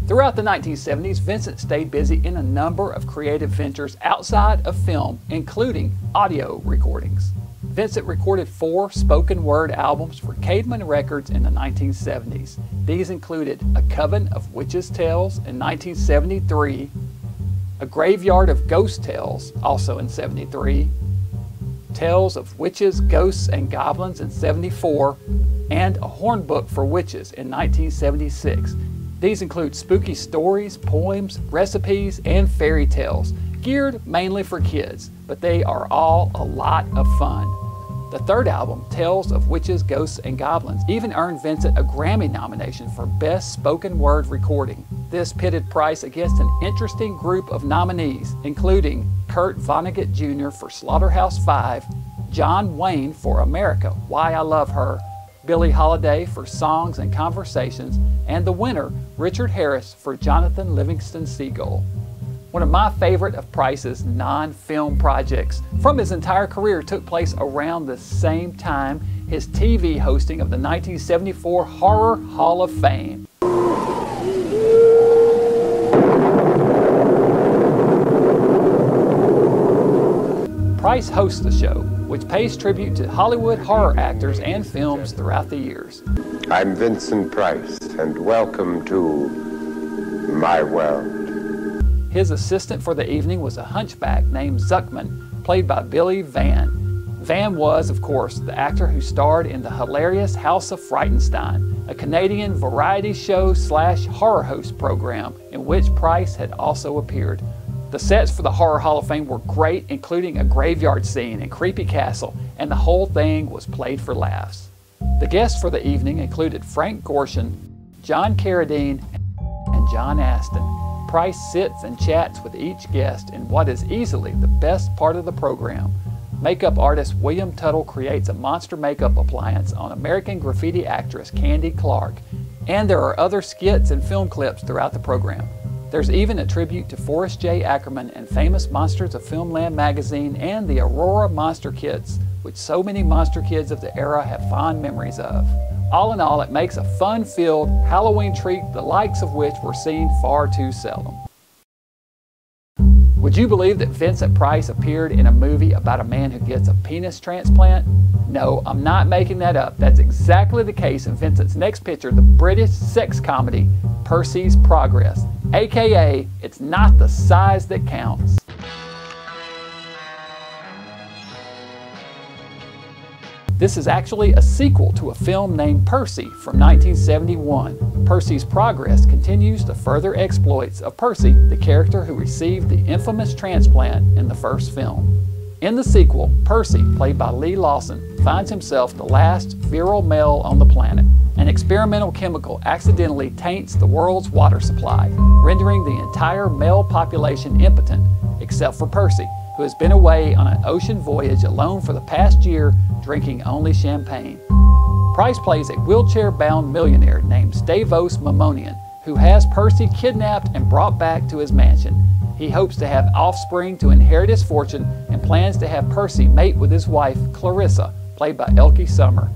Throughout the 1970s, Vincent stayed busy in a number of creative ventures outside of film, including audio recordings. Vincent recorded 4 spoken word albums for Cademan Records in the 1970s. These included A Coven of Witches' Tales in 1973, A Graveyard of Ghost Tales, also in 73, Tales of Witches, Ghosts, and Goblins in 74, and A Hornbook for Witches in 1976. These include spooky stories, poems, recipes, and fairy tales, geared mainly for kids, but they are all a lot of fun. The third album, Tales of Witches, Ghosts, and Goblins, even earned Vincent a Grammy nomination for Best Spoken Word Recording. This pitted Price against an interesting group of nominees, including Kurt Vonnegut Jr. for Slaughterhouse-Five, John Wayne for America, Why I Love Her, Billie Holiday for Songs and Conversations, and the winner, Richard Harris, for Jonathan Livingston Seagull. One of my favorite of Price's non-film projects from his entire career took place around the same time, his TV hosting of the 1974 Horror Hall of Fame. Price hosts the show, which pays tribute to Hollywood horror actors and films throughout the years. I'm Vincent Price, and welcome to my world. His assistant for the evening was a hunchback named Zuckman, played by Billy Van. Van was, of course, the actor who starred in the hilarious House of Frightenstein, a Canadian variety show / horror host program in which Price had also appeared. The sets for the Horror Hall of Fame were great, including a graveyard scene and creepy castle, and the whole thing was played for laughs. The guests for the evening included Frank Gorshin, John Carradine, and John Astin. Price sits and chats with each guest in what is easily the best part of the program. Makeup artist William Tuttle creates a monster makeup appliance on American graffiti actress Candy Clark, and there are other skits and film clips throughout the program. There's even a tribute to Forrest J. Ackerman and Famous Monsters of Filmland magazine and the Aurora Monster Kits, which so many monster kids of the era have fond memories of. All in all, it makes a fun-filled Halloween treat, the likes of which were seen far too seldom. Would you believe that Vincent Price appeared in a movie about a man who gets a penis transplant? No, I'm not making that up. That's exactly the case in Vincent's next picture, the British sex comedy, Percy's Progress, aka It's Not the Size That Counts. This is actually a sequel to a film named Percy from 1971. Percy's Progress continues the further exploits of Percy, the character who received the infamous transplant in the first film. In the sequel, Percy, played by Lee Lawson, finds himself the last virile male on the planet. An experimental chemical accidentally taints the world's water supply, rendering the entire male population impotent, except for Percy, who has been away on an ocean voyage alone for the past year, drinking only champagne. Price plays a wheelchair-bound millionaire named Stavros Mamonian, who has Percy kidnapped and brought back to his mansion. He hopes to have offspring to inherit his fortune and plans to have Percy mate with his wife, Clarissa, played by Elke Summer.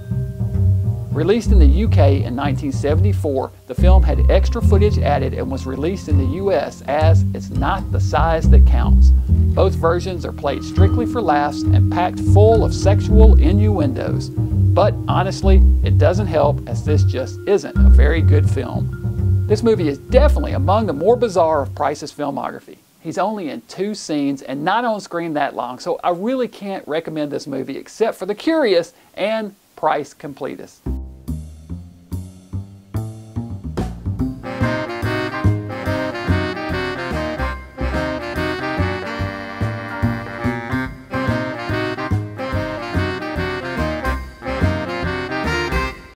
Released in the UK in 1974, the film had extra footage added and was released in the US as It's Not the Size That Counts. Both versions are played strictly for laughs and packed full of sexual innuendos. But honestly, it doesn't help, as this just isn't a very good film. This movie is definitely among the more bizarre of Price's filmography. He's only in 2 scenes and not on screen that long, so I really can't recommend this movie except for the curious and Price completists.